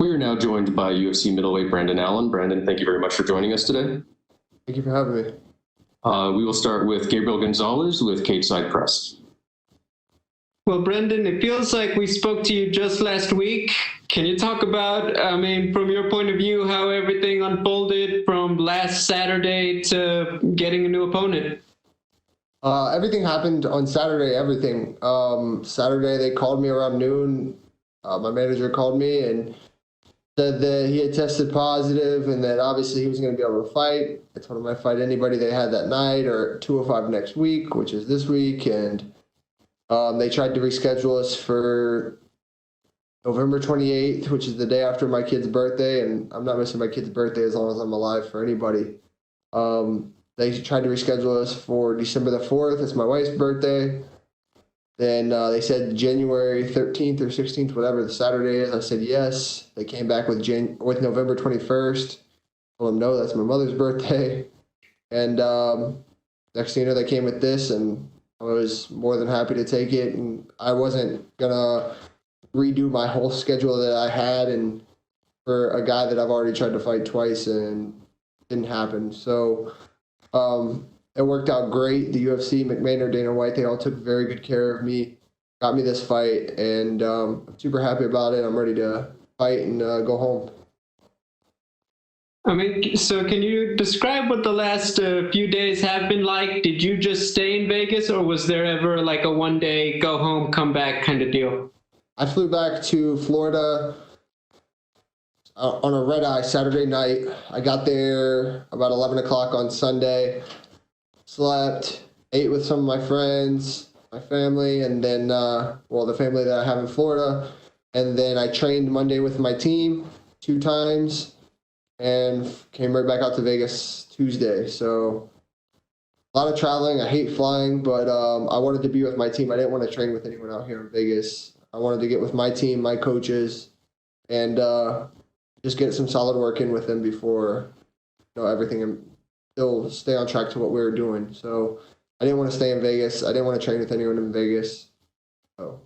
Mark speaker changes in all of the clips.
Speaker 1: We are now joined by UFC middleweight Brandon Allen. Brandon, thank you very much for joining us today.
Speaker 2: Thank you for having me.
Speaker 1: We will start with Gabriel Gonzalez with Cage Side Press.
Speaker 3: Well, Brendan, it feels like we spoke to you just last week. Can you talk about, from your point of view, how everything unfolded from last Saturday to getting a new opponent?
Speaker 2: Everything happened on Saturday, everything. Saturday, they called me around noon. My manager called me and said that he had tested positive and that obviously he was going to be able to fight. I told him I'd fight anybody they had that night or 205 next week, which is this week. And they tried to reschedule us for November 28th, which is the day after my kid's birthday. And I'm not missing my kid's birthday as long as I'm alive for anybody. They tried to reschedule us for December the 4th. It's my wife's birthday. Then they said January 13th or 16th, whatever the Saturday is. I said yes. They came back with November 21st. Told them no, that's my mother's birthday. And next thing you know, they came with this, and I was more than happy to take it. And I wasn't going to redo my whole schedule that I had and for a guy that I've already tried to fight twice and didn't happen. So it worked out great. The UFC, McMahon, Dana White, they all took very good care of me, got me this fight, and I'm super happy about it. I'm ready to fight and go home.
Speaker 3: So can you describe what the last few days have been like? Did you just stay in Vegas, or was there ever like a one-day go home, come back kind of deal?
Speaker 2: I flew back to Florida on a red-eye Saturday night. I got there about 11 o'clock on Sunday. Slept, ate with some of my friends, my family, and then, the family that I have in Florida. And then I trained Monday with my team 2 times and came right back out to Vegas Tuesday. So a lot of traveling. I hate flying, but I wanted to be with my team. I didn't want to train with anyone out here in Vegas. I wanted to get with my team, my coaches, and just get some solid work in with them before everything and still stay on track to what we were doing. So I didn't want to stay in Vegas. I didn't want to train with anyone in Vegas. So.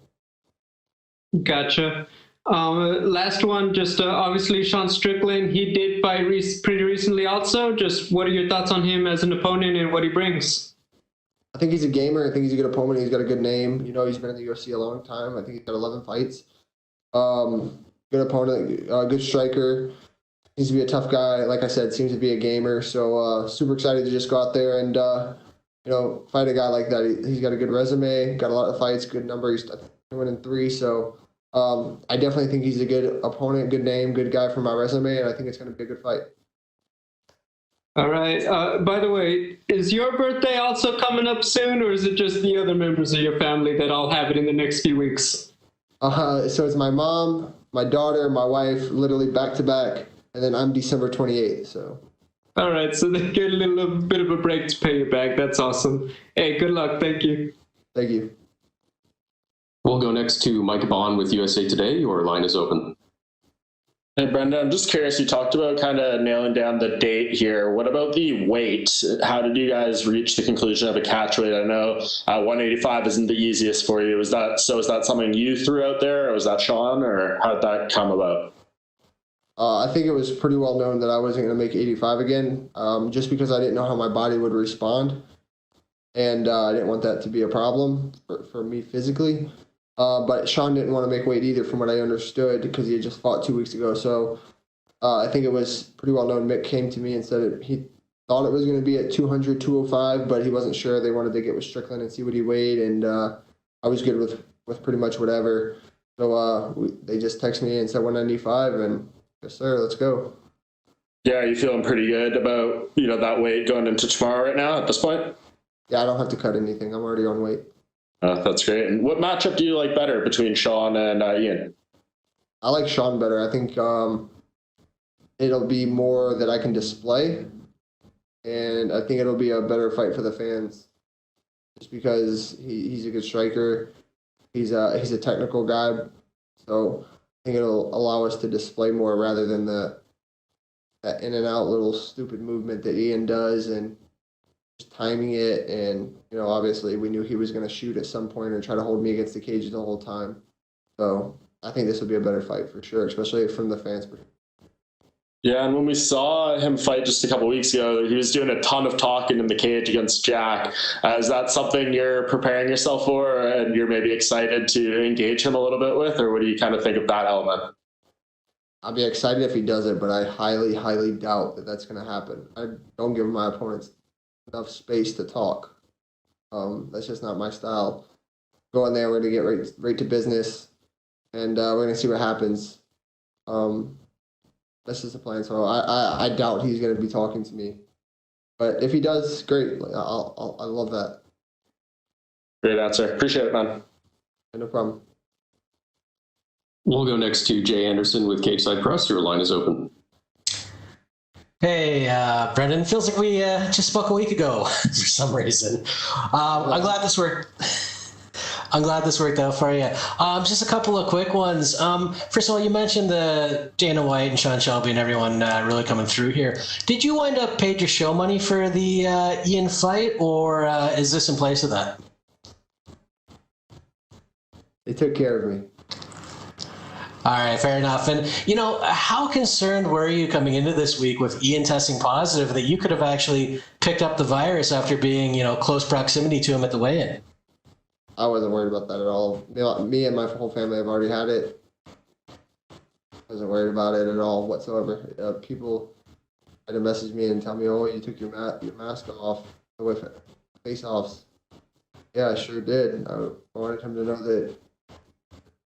Speaker 3: Gotcha. Last one, just obviously Sean Strickland, he did fight pretty recently also. Just what are your thoughts on him as an opponent and what he brings?
Speaker 2: I think he's a gamer. I think he's a good opponent. He's got a good name. He's been in the UFC a long time. I think he's got 11 fights. Good opponent, good striker. Seems to be a tough guy. Like I said, seems to be a gamer. So super excited to just go out there and fight a guy like that. He's got a good resume, got a lot of fights, good number. He's 2-3. So I definitely think he's a good opponent, good name, good guy for my resume, and I think it's going to be a good fight.
Speaker 3: All right. By the way, is your birthday also coming up soon, or is it just the other members of your family that all have it in the next few weeks?
Speaker 2: So it's my mom, my daughter, my wife, literally back to back. And then I'm December 28th, so.
Speaker 3: All right, so they get a little bit of a break to pay you back. That's awesome. Hey, good luck. Thank you.
Speaker 2: Thank you.
Speaker 1: We'll go next to Mike Bond with USA Today. Your line is open.
Speaker 4: Hey, Brenda, I'm just curious. You talked about kind of nailing down the date here. What about the weight? How did you guys reach the conclusion of a catch weight? I know 185 isn't the easiest for you. Is that something you threw out there, or was that Sean, or how did that come about?
Speaker 2: I think it was pretty well known that I wasn't going to make 85 again, just because I didn't know how my body would respond. And I didn't want that to be a problem for me physically. But Sean didn't want to make weight either, from what I understood, because he had just fought 2 weeks ago. So I think it was pretty well known. Mick came to me and said he thought it was going to be at 200, 205, but he wasn't sure. They wanted to get with Strickland and see what he weighed, and I was good with pretty much whatever. So they just texted me and said 195, and yes, sir, let's go.
Speaker 4: Yeah, are you feeling pretty good about that weight going into tomorrow right now at this point?
Speaker 2: Yeah, I don't have to cut anything. I'm already on weight.
Speaker 4: That's great. And what matchup do you like better between Sean and Ian?
Speaker 2: I like Sean better. I think it'll be more that I can display, and I think it'll be a better fight for the fans, just because he's a good striker. He's a technical guy, so I think it'll allow us to display more rather than that in and out little stupid movement that Ian does and just timing it. And obviously we knew he was going to shoot at some point and try to hold me against the cage the whole time. So I think this will be a better fight for sure, especially from the fans' perspective.
Speaker 4: Yeah, and when we saw him fight just a couple weeks ago, he was doing a ton of talking in the cage against Jack. Is that something you're preparing yourself for, and you're maybe excited to engage him a little bit with, or what do you kind of think of that element?
Speaker 2: I'll be excited if he does it, but I highly, highly doubt that that's going to happen. I don't give my opponents enough space to talk. That's just not my style. Go in there, we're going to get right to business, and we're going to see what happens. That's just the plan. So I doubt he's going to be talking to me. But if he does, great. I love that.
Speaker 4: Great answer. Appreciate it, man.
Speaker 2: No problem.
Speaker 1: We'll go next to Jay Anderson with Cageside Press. Your line is open.
Speaker 5: Hey, Brendan. Feels like we just spoke a week ago for some reason. I'm glad this worked. I'm glad this worked out for you. Just a couple of quick ones. First of all, you mentioned the Dana White and Sean Shelby and everyone really coming through here. Did you wind up paid your show money for the Ian fight, or is this in place of that?
Speaker 2: They took care of me.
Speaker 5: All right, fair enough. And, how concerned were you coming into this week with Ian testing positive that you could have actually picked up the virus after being, close proximity to him at the weigh-in?
Speaker 2: I wasn't worried about that at all. Me and my whole family have already had it. I wasn't worried about it at all whatsoever. People had to message me and tell me, "Oh, you took your mask off with face-offs." Yeah, I sure did. I wanted him to know that,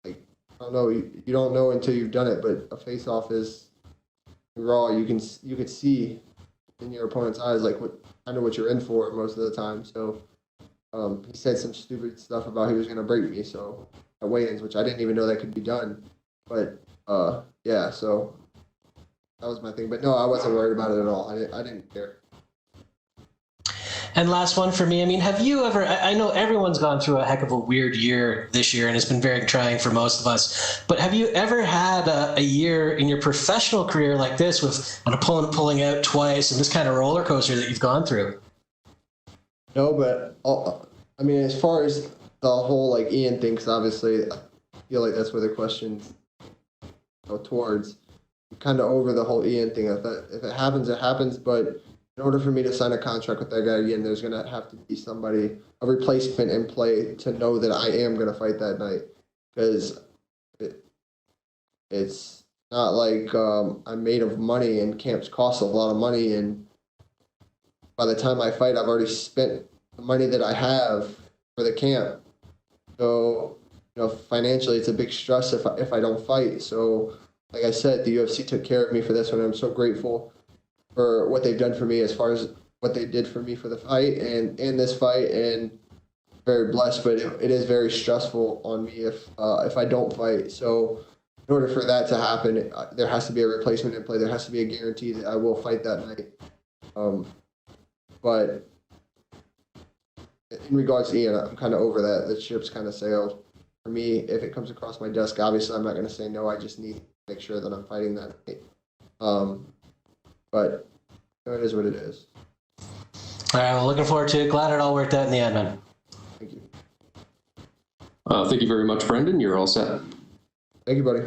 Speaker 2: I don't know, you don't know until you've done it, but a face-off is raw. You can see in your opponent's eyes what you're in for most of the time. So. He said some stupid stuff about he was going to break me, so at weigh-ins, which I didn't even know that could be done. But, yeah, so that was my thing. But, no, I wasn't worried about it at all. I didn't care.
Speaker 5: And last one for me. Have you ever, I know everyone's gone through a heck of a weird year this year, and it's been very trying for most of us, but have you ever had a year in your professional career like this with an opponent pulling out twice and this kind of roller coaster that you've gone through?
Speaker 2: No, but as far as the whole Ian thing, because obviously I feel like that's where the questions go towards. I'm kind of over the whole Ian thing. If it happens, it happens. But in order for me to sign a contract with that guy again, there's going to have to be a replacement in play to know that I am going to fight that night. Because it's not like I'm made of money, and camps cost a lot of money, and by the time I fight, I've already spent the money that I have for the camp. So, financially, it's a big stress if I don't fight. So, like I said, the UFC took care of me for this one. I'm so grateful for what they've done for me as far as what they did for me for the fight and this fight, and very blessed. But it is very stressful on me if I don't fight. So, in order for that to happen, there has to be a replacement in play. There has to be a guarantee that I will fight that night. But in regards to Ian, I'm kind of over that. The ship's kind of sailed. For me, if it comes across my desk, obviously I'm not going to say no. I just need to make sure that I'm fighting that night. But it is what it is.
Speaker 5: All right, well, looking forward to it. Glad it all worked out in the end, man.
Speaker 2: Thank you.
Speaker 1: Thank you very much, Brendan. You're all set.
Speaker 2: Thank you, buddy.